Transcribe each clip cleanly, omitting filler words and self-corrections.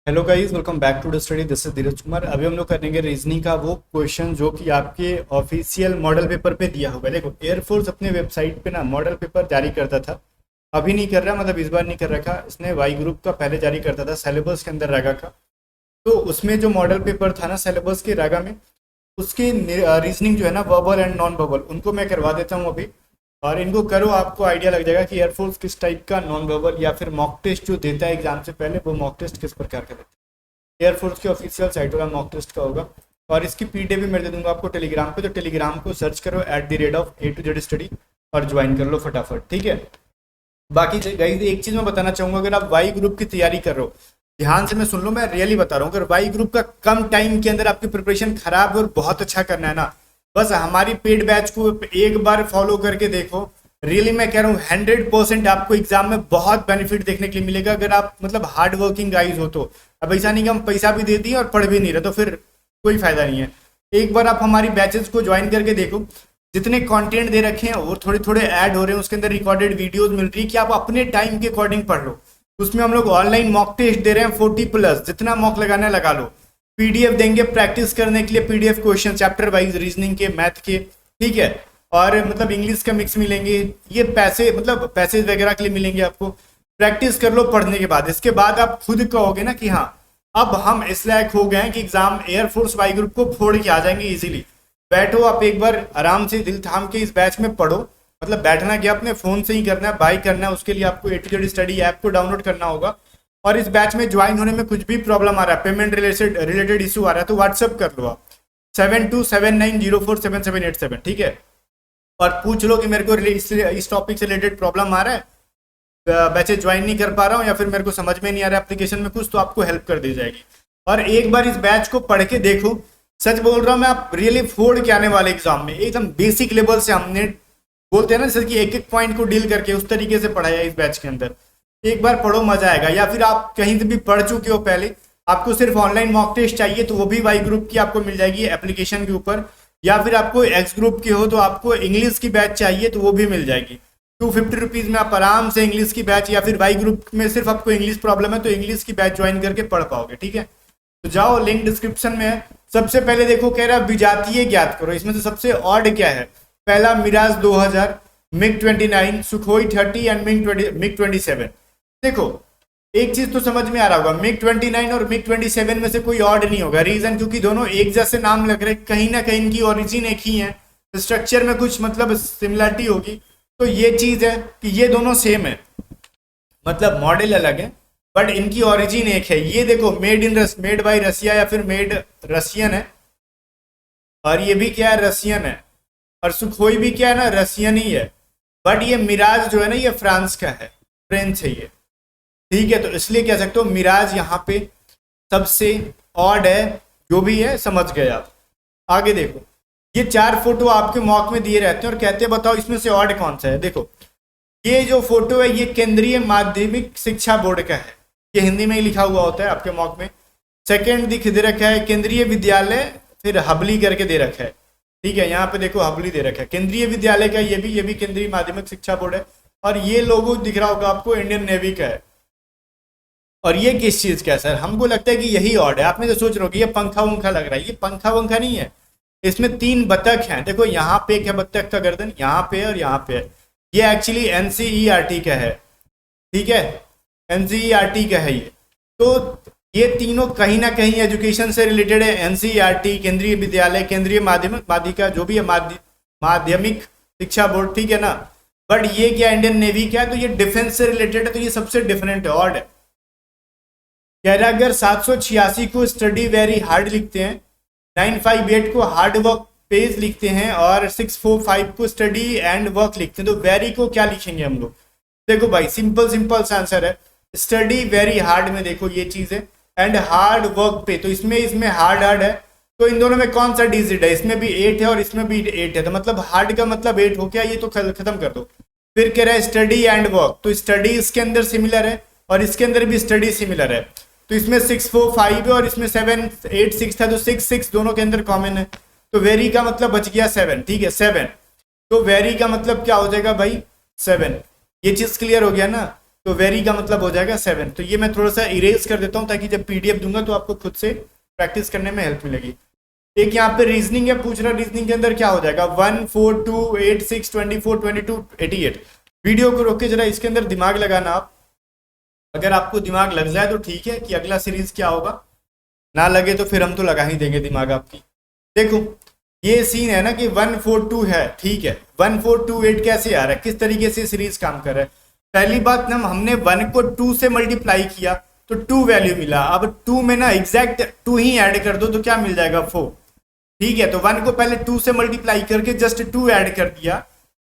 Hello guys, welcome back to the study. This is Dheeraj Kumar. अभी हम लोग करेंगे रीजनिंग का वो क्वेश्चन जो कि आपके ऑफिशियल मॉडल पेपर पे दिया होगा। देखो, एयरफोर्स अपने वेबसाइट पे ना मॉडल पेपर जारी करता था, अभी नहीं कर रहा, मतलब इस बार नहीं कर रखा इसने। वाई ग्रुप का पहले जारी करता था सिलेबस के अंदर रागा का। तो उसमें जो मॉडल पेपर था ना सिलेबस के रागा में, उसकी रीजनिंग जो है ना वर्बल एंड नॉन वर्बल, उनको मैं करवा देता हूँ अभी। और इनको करो, आपको आइडिया लग जाएगा कि एयरफोर्स किस टाइप का नॉन वर्बल या फिर मॉक टेस्ट जो देता है एग्जाम से पहले, वो मॉक टेस्ट किस प्रकार का देता है। एयरफोर्स के ऑफिशियल साइट होगा, मॉक टेस्ट का होगा। और इसकी पीडीएफ भी मैं दे दूंगा आपको टेलीग्राम पे, तो टेलीग्राम को सर्च करो @A to Z स्टडी और ज्वाइन कर लो फटाफट, ठीक है। बाकी गाइस एक चीज मैं बताना चाहूंगा, अगर आप वाई ग्रुप की तैयारी कर रहे हो, ध्यान से मैं सुन लो, मैं रियली बता रहा हूँ। अगर वाई ग्रुप का कम टाइम के अंदर आपकी प्रिपरेशन खराब है और बहुत अच्छा करना है ना, बस हमारी पेड बैच को एक बार फॉलो करके देखो। रियली मैं कह रहा हूँ 100% आपको एग्जाम में बहुत बेनिफिट देखने के लिए मिलेगा, अगर आप मतलब हार्ड वर्किंग गाइज हो तो। अब ऐसा नहीं कि हम पैसा भी दे दिए और पढ़ भी नहीं रहे, तो फिर कोई फायदा नहीं है। एक बार आप हमारी बैचेस को ज्वाइन करके देखो, जितने कंटेंट दे रखे हैं और थोड़े थोड़े ऐड हो रहे हैं, उसके अंदर रिकॉर्डेड वीडियोस मिल रही है कि आप अपने टाइम के अकॉर्डिंग पढ़ लो। उसमें हम लोग ऑनलाइन मॉक टेस्ट दे रहे हैं 40+, जितना मॉक लगाना है लगा लो। पीडीएफ देंगे प्रैक्टिस करने के लिए, PDF question chapter wise reasoning के, मैथ के, ठीक है। और मतलब इंग्लिश का मिक्स मिलेंगे, ये पैसे मतलब पैसेज वगैरह के लिए मिलेंगे आपको। प्रैक्टिस कर लो पढ़ने के बाद, इसके बाद आप खुद कहोगे ना कि हाँ अब हम इस लायक हो गए हैं कि एग्जाम एयरफोर्स वाई ग्रुप को फोड़ के आ जाएंगे इजीली। बैठो आप एक बार आराम से दिल थाम के इस बैच में पढ़ो। मतलब बैठना क्या, अपने फोन से ही करना है, बाय करना है, उसके लिए आपको A to Z study app को डाउनलोड करना होगा। और इस बैच में ज्वाइन होने में कुछ भी प्रॉब्लम आ रहा है, पेमेंट रिलेटेड इशू आ रहा है, तो व्हाट्सअप कर लो आप 7279047787, ठीक है। और पूछ लो कि मेरे को इस टॉपिक से रिलेटेड प्रॉब्लम आ रहा है, बैचेज ज्वाइन नहीं कर पा रहा हूँ, या फिर मेरे को समझ में नहीं आ रहा है एप्लीकेशन में कुछ, तो आपको हेल्प कर दी जाएगी। और एक बार इस बैच को पढ़ के देखो, सच बोल रहा हूँ मैं, आप रियली फोड़ के आने वाले एग्जाम में एकदम बेसिक लेवल से, हमने बोलते हैं ना सर कि एक एक पॉइंट को डील करके उस तरीके से पढ़ाया इस बैच के अंदर। एक बार पढ़ो, मजा आएगा। या फिर आप कहीं से भी पढ़ चुके हो पहले, आपको सिर्फ ऑनलाइन मॉक टेस्ट चाहिए, तो वो भी वाई ग्रुप की आपको मिल जाएगी एप्लीकेशन के ऊपर। या फिर आपको एक्स ग्रुप की हो तो आपको इंग्लिश की बैच चाहिए, तो वो भी मिल जाएगी। 250 रुपीज में आप आराम से इंग्लिश की बैच, या फिर वाई ग्रुप में सिर्फ आपको इंग्लिश प्रॉब्लम है तो इंग्लिश की बैच ज्वाइन करके पढ़ पाओगे, ठीक है। तो जाओ, लिंक डिस्क्रिप्शन में है। सबसे पहले देखो, कह रहा है विजातीय ज्ञात करो। इसमें से सबसे ऑड क्या है? पहला Mirage 2000, MiG 29, Sukhoi 30 and MiG 27। देखो एक चीज तो समझ में आ रहा होगा, मिग 29 और मिग 27 में से कोई ऑड नहीं होगा। रीजन क्योंकि दोनों एक जैसे नाम लग रहे, कहीं ना कहीं इनकी ओरिजिन एक ही है, स्ट्रक्चर में कुछ मतलब सिमिलरिटी होगी। तो ये चीज है कि ये दोनों सेम है, मतलब मॉडल अलग है बट इनकी ओरिजिन एक है। ये देखो मेड बाय रसिया या फिर मेड रसियन है, और ये भी क्या है, रसियन है। और सुखोई भी क्या है ना, रसियन ही है। बट ये मिराज जो है ना, ये फ्रांस का है, फ्रेंच है ये, ठीक है। तो इसलिए कह सकते हो मिराज यहाँ पे सबसे ऑड है, जो भी है समझ गए आप। आगे देखो, ये 4 फोटो आपके मॉक में दिए रहते हैं और कहते हैं बताओ इसमें से ऑड कौन सा है। देखो ये जो फोटो है, ये केंद्रीय माध्यमिक शिक्षा बोर्ड का है, ये हिंदी में ही लिखा हुआ होता है आपके मॉक में। सेकंड दिख दे रखा है केंद्रीय विद्यालय, फिर हबली करके दे रखा है, ठीक है। यहाँ पे देखो हबली दे रखा है, केंद्रीय विद्यालय का ये भी केंद्रीय माध्यमिक शिक्षा बोर्ड है। और ये लोगो दिख रहा होगा आपको, इंडियन नेवी का है। और ये किस चीज का है सर? हमको लगता है कि यही ऑड है। आप में तो सोच रहे हो कि ये पंखा वंखा लग रहा है, ये पंखा वंखा नहीं है। इसमें 3 बतख हैं, देखो यहाँ पे एक है बतख का गर्दन, यहाँ पे और यहाँ पे है। ये एक्चुअली एनसीईआरटी का है, ठीक है, एनसीईआरटी का है ये। तो ये तीनों कहीं ना कहीं एजुकेशन से रिलेटेड है। एनसीईआरटी, केंद्रीय विद्यालय, केंद्रीय माध्यमिक माध्यिका, जो भी है माध्यमिक शिक्षा बोर्ड, ठीक है ना। बट ये क्या, इंडियन नेवी क्या है, तो ये डिफेंस से रिलेटेड है, तो ये सबसे डिफरेंट है, ऑड है। कह रहा अगर 786 को स्टडी वेरी हार्ड लिखते हैं, 958 को हार्ड वर्क पेज लिखते हैं, और 645 को स्टडी एंड वर्क लिखते हैं, तो वेरी को क्या लिखेंगे हम लोग? देखो भाई सिंपल सा आंसर है, स्टडी वेरी हार्ड में देखो ये चीज है, एंड हार्ड वर्क पे, तो इसमें हार्ड है। तो इन दोनों में कौन सा डिजिट है? इसमें भी 8 है और इसमें भी 8 है, तो मतलब हार्ड का मतलब 8 हो गया, ये तो खत्म कर दो। फिर कह रहा है स्टडी एंड वर्क, तो स्टडी इसके अंदर सिमिलर है और इसके अंदर भी स्टडी सिमिलर है। तो इसमें 645 है और इसमें 786 था, तो 6 दोनों के अंदर कॉमन है। तो वेरी का मतलब बच गया 7, ठीक है 7। तो वेरी का मतलब क्या हो जाएगा भाई? 7। ये चीज क्लियर हो गया ना। तो वेरी का मतलब हो जाएगा 7। तो ये मैं थोड़ा सा इरेज कर देता हूँ ताकि जब पीडीएफ दूंगा तो आपको खुद से प्रैक्टिस करने में हेल्प मिलेगी। एक यहाँ पे रीजनिंग है, पूछ रहा रीजनिंग के अंदर क्या हो जाएगा 1 4 2 8 6 24 22 88। वीडियो को रोक के जरा इसके अंदर दिमाग लगाना आप, अगर आपको दिमाग लग जाए तो ठीक है कि अगला सीरीज क्या होगा, ना लगे तो फिर हम तो लगा ही देंगे दिमाग आपकी। देखो ये सीन है ना कि 142 है, ठीक है 1428 कैसे आ रहा है, किस तरीके से सीरीज काम कर रहा है। पहली बात ना हमने 1 को 2 से मल्टीप्लाई किया तो 2 वैल्यू मिला, अब 2 में ना एग्जैक्ट 2 ही ऐड कर दो तो क्या मिल जाएगा 4, ठीक है। तो 1 को पहले 2 से मल्टीप्लाई करके जस्ट 2 ऐड कर दिया,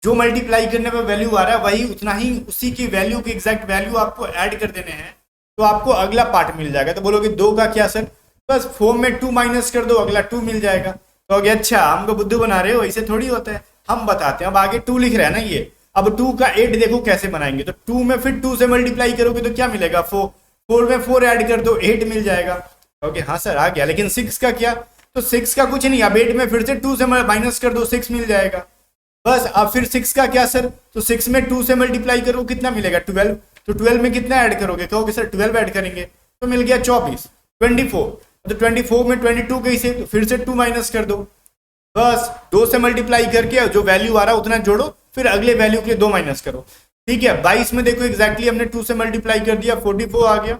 जो मल्टीप्लाई करने पर वैल्यू आ रहा है वही उतना ही उसी की वैल्यू की एग्जैक्ट वैल्यू आपको ऐड कर देने हैं, तो आपको अगला पार्ट मिल जाएगा। तो बोलोगे 2 का क्या सर, बस 4 में 2 माइनस कर दो अगला 2 मिल जाएगा। तो अगे अच्छा हमको बुद्धू बना रहे हो, ऐसे थोड़ी होता है, हम बताते हैं। अब आगे 2 लिख रहा है ना ये, अब 2 का 8 देखो कैसे बनाएंगे, तो 2 में फिर 2 से मल्टीप्लाई करोगे तो क्या मिलेगा 4, 4 में 4 ऐड कर दो 8 मिल जाएगा। ओके हाँ सर आ गया, लेकिन 6 का क्या, तो 6 का कुछ नहीं, अब 8 में फिर से 2 से माइनस कर दो 6 मिल जाएगा बस। अब फिर 6 का क्या सर, तो 6 में 2 से मल्टीप्लाई करो कितना मिलेगा 12, तो 12 में कितना ऐड करोगे, कहोगे सर 12 ऐड करेंगे तो मिल गया 24, 24, तो 24 में 22 कैसे, तो फिर से 2 माइनस कर दो बस, 2 से मल्टीप्लाई करके जो वैल्यू आ रहा है उतना जोड़ो, फिर अगले वैल्यू के लिए 2 माइनस करो, ठीक है। 22 में देखो एग्जैक्टली हमने 2 से मल्टीप्लाई कर दिया 44 आ गया,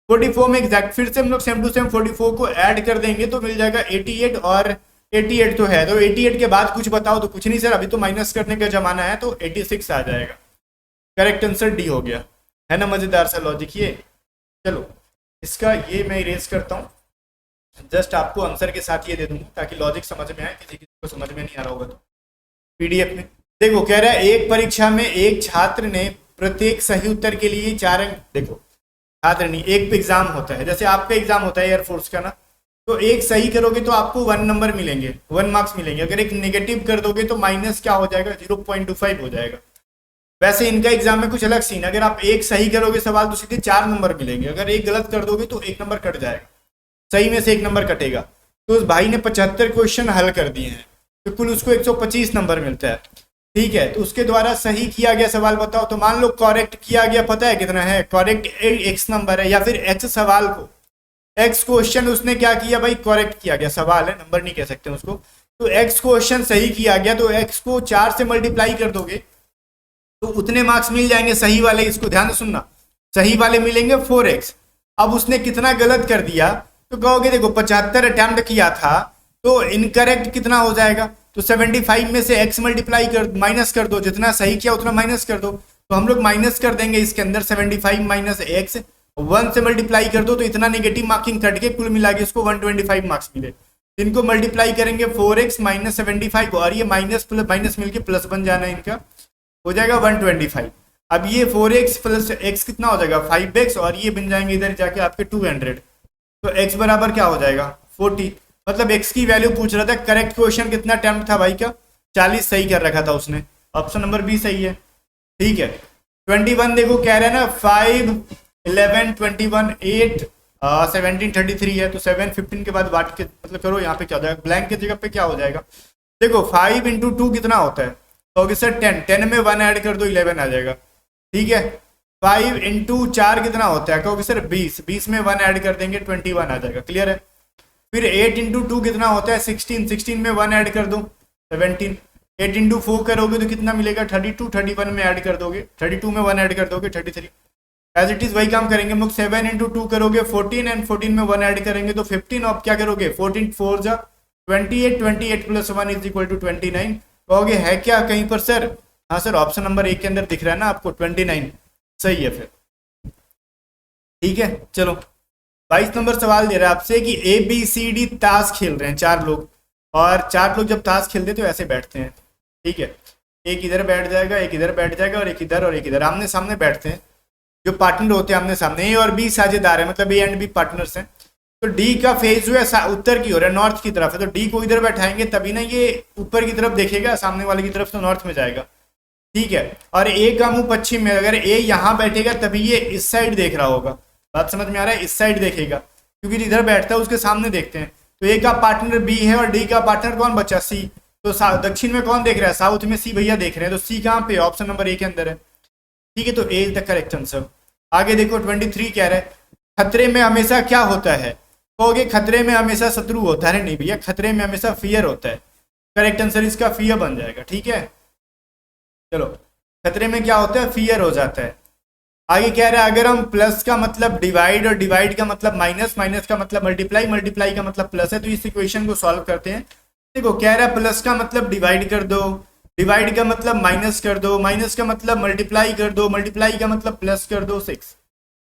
44 में एग्जैक्ट फिर से हम लोग सेम टू सेम 44 को ऐड कर देंगे तो मिल जाएगा 88, और 88 तो है, तो 88 के बाद कुछ बताओ, तो कुछ नहीं सर अभी तो माइनस करने का जमाना है, तो 86 आ जाएगा। करेक्ट आंसर डी हो गया, है ना मजेदार सा लॉजिक ये। चलो इसका ये मैं इरेज करता हूँ, जस्ट आपको आंसर के साथ ये दे दूंगा ताकि लॉजिक समझ में आए, किसी को समझ में नहीं आ रहा होगा तो पीडीएफ में देखो। कह रहा है एक परीक्षा में एक छात्र ने प्रत्येक सही उत्तर के लिए 4 अंक, देखो छात्र नहीं, एक एग्जाम होता है, जैसे आपका एग्जाम होता है एयरफोर्स का ना, तो एक सही करोगे तो आपको 1 नंबर मिलेंगे, 1 मार्क्स मिलेंगे, अगर एक नेगेटिव कर दोगे तो माइनस क्या हो जाएगा 0.25 हो जाएगा। वैसे इनका एग्जाम में कुछ अलग सीन, अगर आप एक सही करोगे सवाल तो सीधे 4 नंबर मिलेंगे, अगर एक गलत कर दोगे तो 1 नंबर कट जाएगा, सही में से 1 नंबर कटेगा। तो उस भाई ने 75 क्वेश्चन हल कर दिए हैं तो कुल उसको 125 नंबर मिलता है, ठीक है। तो उसके द्वारा सही किया गया सवाल बताओ, तो मान लो करेक्ट किया गया पता है कितना है, करेक्ट x नंबर है, या फिर x सवाल को, x क्वेश्चन उसने क्या किया भाई करेक्ट किया गया, सवाल है नंबर नहीं कह सकते उसको, तो x क्वेश्चन सही किया गया, तो x को 4 से मल्टीप्लाई कर दोगे तो उतने मार्क्स मिल जाएंगे सही वाले, इसको ध्यान से सुनना, सही वाले मिलेंगे 4x। अब उसने कितना गलत कर दिया, तो कहोगे देखो 75 अटेम्प्ट किया था तो इनकरेक्ट कितना हो जाएगा, तो 75 में से x मल्टीप्लाई कर माइनस कर दो, जितना सही किया उतना माइनस कर दो, तो हम लोग माइनस कर देंगे इसके अंदर 75 माइनस x, 1 से मल्टीप्लाई कर दो तो इतना नेगेटिव मार्किंग कट के कुल मिला के इसको 125 मार्क्स मिले। इनको मल्टीप्लाई करेंगे 4x माइनस 75, और ये माइनस प्लस माइनस मिलके प्लस बन जाना है, इनका हो जाएगा 125। अब ये 4x प्लस x कितना हो जाएगा 5x, और ये बन जाएंगे इधर जाके आपके 200, तो x बराबर क्या हो जाएगा 40, मतलब x की वैल्यू पूछ रहा था। करेक्ट क्वेश्चन कितना अटेम्प्ट था भाई का 40 सही कर रखा था उसने, ऑप्शन नंबर बी सही है, ठीक है। 21 देखो कह रहे हैं ना 5 11 21 8 17 33 है, तो 7 15 के बाद वाट के मतलब करो यहाँ पे क्या हो जाएगा, ब्लैंक की जगह पे क्या हो जाएगा, देखो 5 इंटू 2 कितना होता है, तो सर 10 में 1 ऐड कर दो 11 आ जाएगा, ठीक है। 5 इंटू 4 कितना होता है, कहोगे सर 20 में 1 ऐड कर देंगे 21 आ जाएगा, क्लियर है। फिर 8 इंटू 2 कितना होता है 16 में 1 ऐड कर दो 17, 8 इंटू 4 करोगे तो कितना मिलेगा 32, 31 में ऐड कर दोगे 32 में 1 ऐड कर दोगे 33, एज इट इज वही काम करेंगे हम लोग। 7 इंटू 2 करोगे 14, एंड 14 में 1 ऐड करेंगे तो 15, अब क्या करोगे 14 4 जा 28, 28 प्लस 1 इज इक्वल टू 29, कहोगे है क्या कहीं पर सर, हाँ सर ऑप्शन नंबर 1 के अंदर दिख रहा है ना आपको 29 सही है फिर, ठीक है। चलो 22 नंबर सवाल दे रहा है आपसे कि ABCD ताश खेल रहे हैं 4 लोग, और 4 लोग जब ताश खेलते हैं तो ऐसे बैठते हैं, ठीक है। एक इधर बैठ जाएगा, एक इधर बैठ जाएगा, और एक इधर और एक इधर, आमने सामने बैठते हैं। जो पार्टनर होते हैं आमने सामने, A और B साझेदार है, मतलब A एंड B पार्टनर्स हैं। तो D का फेज जो है उत्तर की ओर है, नॉर्थ की तरफ है, तो D को इधर बैठाएंगे तभी ना ये ऊपर की तरफ देखेगा, सामने वाले की तरफ तो नॉर्थ में जाएगा, ठीक है। और A का मुंह पश्चिम में, अगर A यहाँ बैठेगा तभी ये इस साइड देख रहा होगा, बात समझ में आ रहा है, इस साइड देखेगा, क्योंकि इधर बैठता है उसके सामने देखते हैं। तो A का पार्टनर B है और D का पार्टनर कौन बचा C, तो दक्षिण में कौन देख रहा है, साउथ में C भैया देख रहे हैं, तो C कहाँ पे ऑप्शन नंबर A के अंदर है, ठीक है। तो A is the correct answer, आगे देखो 23 कह रहा है खतरे में हमेशा क्या होता है, कहोगे खतरे में हमेशा शत्रु होता है, नहीं भैया, खतरे में हमेशा फियर होता है। करेक्ट आंसर इसका फियर बन जाएगा। ठीक है, चलो, खतरे में क्या होता है, फियर हो जाता है। आगे कह रहा है अगर हम प्लस का मतलब डिवाइड और डिवाइड का मतलब माइनस, माइनस का मतलब मल्टीप्लाई, मल्टीप्लाई का मतलब प्लस है, तो इस इक्वेशन को सॉल्व करते हैं। देखो कह रहा है प्लस का मतलब डिवाइड कर दो, डिवाइड का मतलब माइनस कर दो, माइनस का मतलब मल्टीप्लाई कर दो, मल्टीप्लाई का मतलब प्लस कर दो 6।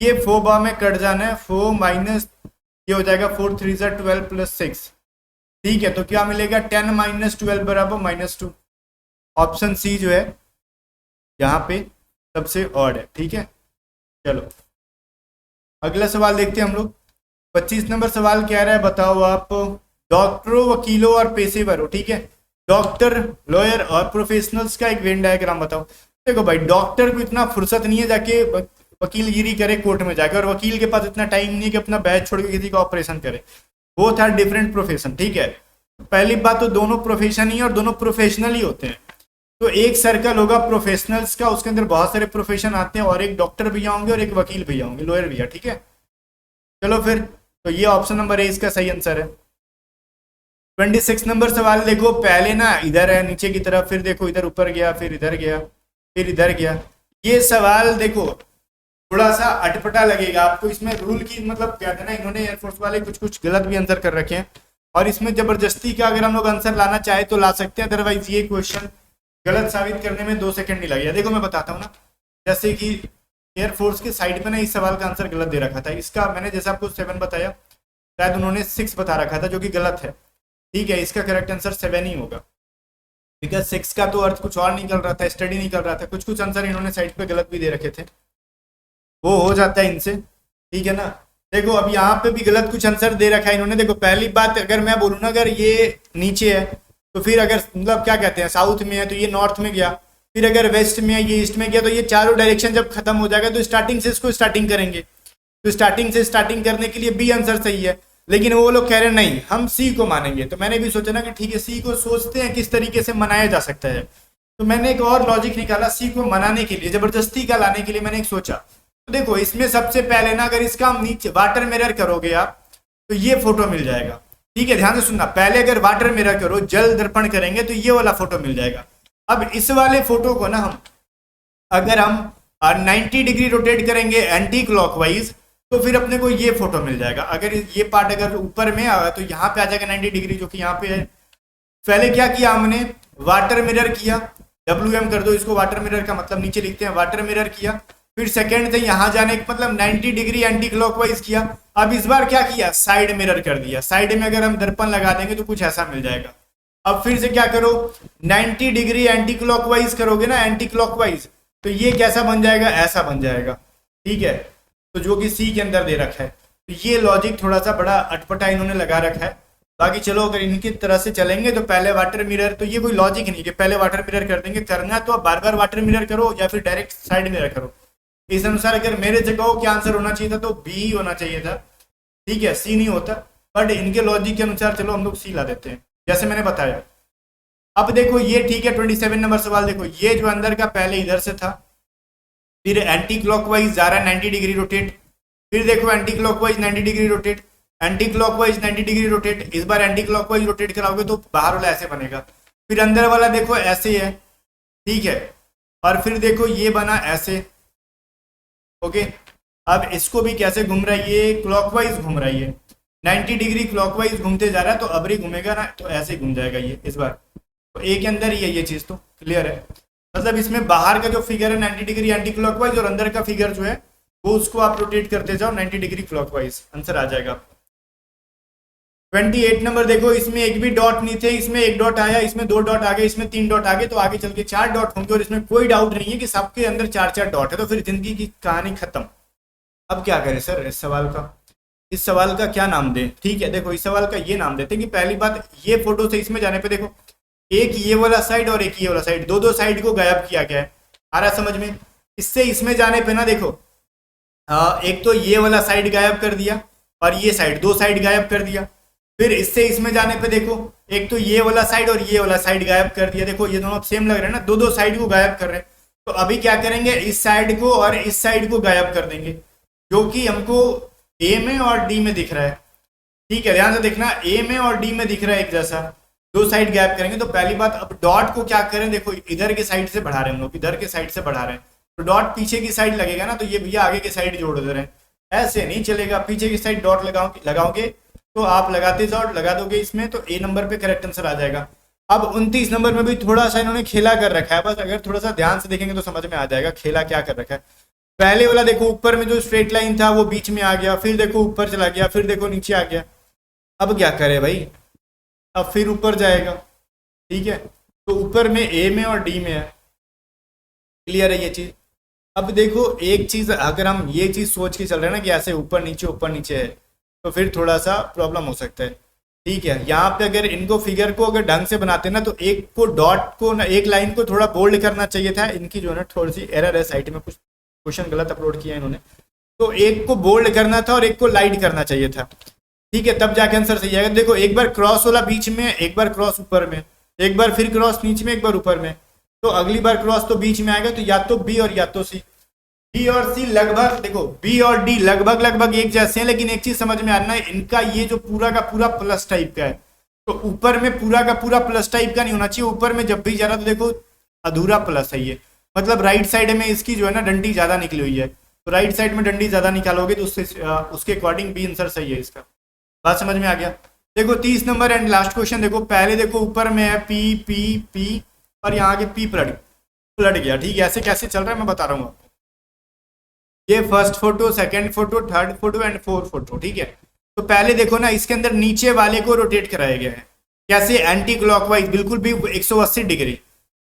ये 4 बार में कट जाना है, 4 माइनस ये हो जाएगा 4 3 12 प्लस 6। ठीक है, तो क्या मिलेगा 10 माइनस 12 बराबर -2। ऑप्शन सी जो है यहाँ पे सबसे ऑड है। ठीक है, चलो अगला सवाल देखते हैं हम लोग। 25 नंबर सवाल कह रहा है बताओ आप डॉक्टरों, वकीलों और पेशेवरों, ठीक है, डॉक्टर, लॉयर और प्रोफेशनल्स का एक वेन डायग्राम बताओ। देखो भाई, डॉक्टर को इतना फुर्सत नहीं है जाके वकीलगिरी करे कोर्ट में जाके, और वकील के पास इतना टाइम नहीं है कि अपना बैच छोड़ के किसी का ऑपरेशन करे। वो था डिफरेंट प्रोफेशन। ठीक है, पहली बात तो दोनों प्रोफेशन ही और दोनों प्रोफेशनल ही होते हैं। तो एक सर्कल होगा प्रोफेशनल्स का, उसके अंदर बहुत सारे प्रोफेशन आते हैं, और एक डॉक्टर भैया होंगे और एक वकील भैया होंगे, लॉयर भैया। ठीक है, चलो फिर, तो ये ऑप्शन नंबर ए इसका सही आंसर है। 26 नंबर सवाल देखो, पहले ना इधर है नीचे की तरफ, फिर देखो इधर ऊपर गया, फिर इधर गया, फिर इधर गया। ये सवाल देखो थोड़ा सा अटपटा लगेगा आपको, इसमें रूल की मतलब क्या था ना, इन्होंने एयरफोर्स वाले कुछ कुछ गलत भी आंसर कर रखे हैं, और इसमें जबरदस्ती का अगर हम लोग आंसर लाना चाहे तो ला सकते हैं, अदरवाइज ये क्वेश्चन गलत साबित करने में 2 सेकंड नहीं लगेगा। देखो मैं बताता हूँ ना, जैसे कि एयरफोर्स के साइड पे ना इस सवाल का आंसर गलत दे रखा था, इसका मैंने जैसे आपको 7 बताया, शायद उन्होंने 6 बता रखा था, जो कि गलत है। ठीक है, इसका करेक्ट आंसर 7 ही होगा, बिकॉज 6 का तो अर्थ कुछ और निकल रहा था, स्टडी निकल रहा था, कुछ कुछ आंसर इन्होंने साइड पे गलत भी दे रखे थे, वो हो जाता है इनसे। ठीक है ना, देखो अब यहाँ पे भी गलत कुछ आंसर दे रखा है इन्होंने। देखो पहली बात, अगर मैं बोलूँ ना, अगर ये नीचे है तो फिर अगर मतलब क्या कहते हैं साउथ में है तो ये नॉर्थ में गया, फिर अगर वेस्ट में है ये ईस्ट में गया, तो ये चारों डायरेक्शन जब खत्म हो जाएगा तो स्टार्टिंग से इसको स्टार्टिंग करेंगे, तो स्टार्टिंग से स्टार्टिंग करने के लिए बी आंसर सही है। लेकिन वो लोग कह रहे हैं नहीं हम सी को मानेंगे, तो मैंने भी सोचा ना कि ठीक है सी को सोचते हैं किस तरीके से मनाया जा सकता है, तो मैंने एक और लॉजिक निकाला सी को मनाने के लिए, जबरदस्ती का लाने के लिए मैंने एक सोचा। तो देखो इसमें सबसे पहले ना, अगर इसका हम नीचे वाटर मिरर करोगे आप तो ये फोटो मिल जाएगा। ठीक है, ध्यान से सुनना, पहले अगर वाटर मिरर करो, जल दर्पण करेंगे तो ये वाला फोटो मिल जाएगा। अब इस वाले फोटो को ना हम अगर हम 90 डिग्री रोटेट करेंगे एंटी क्लॉकवाइज, तो फिर अपने को ये फोटो मिल जाएगा। अगर ये पार्ट अगर ऊपर में आया तो यहाँ पे आ जाएगा 90 डिग्री, जो कि यहाँ पे है। पहले क्या किया हमने, वाटर मिरर किया, WM कर दो इसको, वाटर मिरर का मतलब नीचे लिखते हैं, वाटर मिरर किया, फिर सेकंड से यहाँ जाने का मतलब 90 डिग्री एंटी क्लॉकवाइज किया। अब इस बार क्या किया, साइड मिरर कर दिया। साइड में अगर हम दर्पण लगा देंगे तो कुछ ऐसा मिल जाएगा। अब फिर से क्या करो, 90 डिग्री एंटी क्लॉकवाइज करोगे ना, एंटी क्लॉकवाइज, तो ये कैसा बन जाएगा, ऐसा बन जाएगा। ठीक है, तो जो कि सी के अंदर दे रखा है। तो ये लॉजिक थोड़ा सा बड़ा अटपटा इन्होंने लगा रखा है। बाकी चलो अगर इनकी तरह से चलेंगे तो पहले वाटर मिरर, तो ये कोई लॉजिक नहीं कि पहले वाटर मिरर कर देंगे, करना तो आप बार बार वाटर मिरर करो या फिर डायरेक्ट साइड मिरर करो। इस अनुसार अगर मेरे से कहो क्या आंसर होना चाहिए था तो बी होना चाहिए था। ठीक है, सी नहीं होता, बट इनके लॉजिक के अनुसार चलो हम लोग सी ला देते हैं जैसे मैंने बताया। अब देखो ये ठीक है, 27 नंबर सवाल देखो, ये जो अंदर का पहले इधर से था, फिर एंटी क्लॉकवाइज जा रहा है 90 डिग्री रोटेट, फिर देखो anti clockwise 90 degree rotate, anti clockwise 90 degree rotate, इस बार एंटी क्लॉकवाइज रोटेट कराओगे तो बाहर वाला ऐसे बनेगा, फिर अंदर वाला देखो ऐसे है। ठीक है, और फिर देखो ये बना ऐसे। ओके, अब इसको भी कैसे घूम रहा है, ये क्लॉकवाइज घूम रहा है, ये 90 डिग्री क्लॉकवाइज घूमते जा रहा है, तो अब ही घूमेगा ना, तो ऐसे घूम जाएगा ये इस बार। तो ए के अंदर ही है ये चीज, तो क्लियर है। मतलब इसमें बाहर का जो फिगर है 90 डिग्री एंटी क्लॉकवाइज, और अंदर का फिगर जो है वो उसको आप रोटेट करते जाओ 90 डिग्री क्लॉकवाइज, आंसर आ जाएगा। 28 नंबर देखो, इसमें एक भी डॉट नहीं थे, इसमें एक डॉट आया, इसमें 2 डॉट आ गए, इसमें 3 डॉट आ गए, तो आगे चल के 4 डॉट होंगे, और इसमें कोई डाउट नहीं है कि सबके अंदर 4-4 डॉट है, तो फिर जिंदगी की कहानी खत्म। अब क्या करें सर इस सवाल का क्या नाम दें। ठीक है, देखो इस सवाल का ये नाम देते हैं कि पहली बात, ये फोटो से इसमें जाने पे देखो एक ये वाला साइड और एक ये वाला साइड, दो साइड को गायब किया गया है, आ रहा समझ में। इससे इसमें जाने पे ना देखो, एक तो ये वाला साइड गायब कर दिया और ये साइड, 2 साइड गायब कर दिया। फिर इससे इसमें जाने पे देखो एक तो ये वाला साइड और ये वाला साइड गायब कर दिया। देखो ये दोनों सेम लग रहे हैं ना, 2 साइड को गायब कर रहे हैं। तो अभी क्या करेंगे, इस साइड को और इस साइड को गायब कर देंगे, जो कि हमको ए में और डी में दिख रहा है। ठीक है, ध्यान से देखना, ए में और डी में दिख रहा है एक जैसा, दो साइड गैप करेंगे। तो पहली बात, अब डॉट को क्या करें, देखो इधर के साइड से बढ़ा रहे हैं हम लोग, इधर के साइड से बढ़ा रहे हैं, तो डॉट पीछे की साइड लगेगा ना, तो ये भैया आगे की साइड जोड़ दे रहे हैं, ऐसे नहीं चलेगा। पीछे की साइड डॉट लगाओगे तो आप लगाते जाओ, लगा दोगे इसमें, तो ए नंबर पे करेक्ट आंसर आ जाएगा। अब 29 नंबर में भी थोड़ा सा इन्होंने खेला कर रखा है, बस अगर थोड़ा सा ध्यान से देखेंगे तो समझ में आ जाएगा खेला क्या कर रखा है। पहले वाला देखो, ऊपर में जो स्ट्रेट लाइन था वो बीच में आ गया, फिर देखो ऊपर चला गया, फिर देखो नीचे आ गया। अब क्या करे भाई, अब फिर ऊपर जाएगा। ठीक है, तो ऊपर में ए में और डी में है, क्लियर है ये चीज। अब देखो एक चीज, अगर हम ये चीज सोच के चल रहे हैं ना कि ऐसे ऊपर नीचे है, तो फिर थोड़ा सा प्रॉब्लम हो सकता है। ठीक है, यहाँ पे अगर इनको फिगर को अगर ढंग से बनाते ना, तो एक को डॉट को ना, एक लाइन को थोड़ा बोल्ड करना चाहिए था। इनकी जो है ना थोड़ी सी एरर है, साइट में कुछ क्वेश्चन गलत अपलोड किया इन्होंने, तो एक को बोल्ड करना था और एक को लाइट करना चाहिए था। ठीक है, तब जाके आंसर सही आएगा। देखो एक बार क्रॉस वाला बीच में, एक बार क्रॉस ऊपर में, एक बार फिर क्रॉस नीचे में, एक बार ऊपर में, तो अगली बार क्रॉस तो बीच में आएगा। तो या तो बी और या तो सी। बी और सी लगभग, देखो बी और डी लगभग एक जैसे हैं, लेकिन एक चीज समझ में आना है, इनका ये जो पूरा का पूरा प्लस टाइप का है, तो ऊपर में पूरा का पूरा प्लस टाइप का नहीं होना चाहिए। ऊपर में जब भी जा रहा तो देखो अधूरा प्लस है ये, मतलब राइट साइड में इसकी जो है ना डंडी ज्यादा निकली हुई है, तो राइट साइड में डंडी ज्यादा निकालोगे तो उसके अकॉर्डिंग बी आंसर सही है इसका। बात समझ में आ गया। देखो 30 नंबर एंड लास्ट क्वेश्चन देखो, पहले देखो ऊपर में है पी पी पी और यहाँ आगे पी पलट गया। ठीक है, ऐसे कैसे चल रहा है मैं बता रहा हूँ आपको। ये first photo, second photo, third photo and fourth photo. ठीक है, तो पहले देखो ना, इसके अंदर नीचे वाले को रोटेट कराया गया है, कैसे, एंटी क्लॉकवाइज, बिल्कुल भी 180 डिग्री।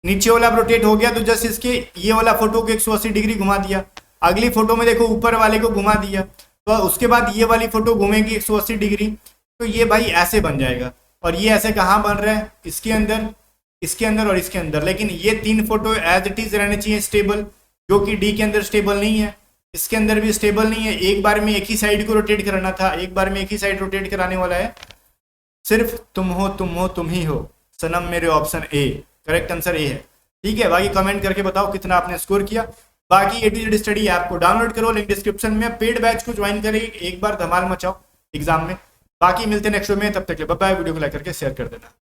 नीचे वाला रोटेट हो गया तो जस्ट इसके ये वाला फोटो को 180 डिग्री घुमा दिया। अगली फोटो में देखो ऊपर वाले को घुमा दिया, तो उसके बाद ये वाली फोटो घूमेगी 180 डिग्री, तो ये भाई ऐसे बन जाएगा। और ये ऐसे कहाँ बन रहा है, इसके अंदर, इसके अंदर और इसके अंदर। लेकिन ये तीन फोटो एज इट इज रहने चाहिए स्टेबल, जो कि डी के अंदर स्टेबल नहीं है, इसके अंदर भी स्टेबल नहीं है। एक बार में एक ही साइड को रोटेट कराना था, एक बार में एक ही साइड रोटेट कराने वाला है। सिर्फ तुम हो तुम ही हो सनम मेरे, option A, correct answer A है। ठीक है, बाकी कमेंट करके बताओ कितना आपने स्कोर किया। बाकी ए टू जेड स्टडी ऐप को डाउनलोड करो, लिंक डिस्क्रिप्शन में। पेड बैच को ज्वाइन करें, एक बार धमाल मचाओ एग्जाम में। बाकी मिलते हैं नेक्स्ट वीडियो में, तब तक के बाय बाय। वीडियो को लाइक करके शेयर कर देना।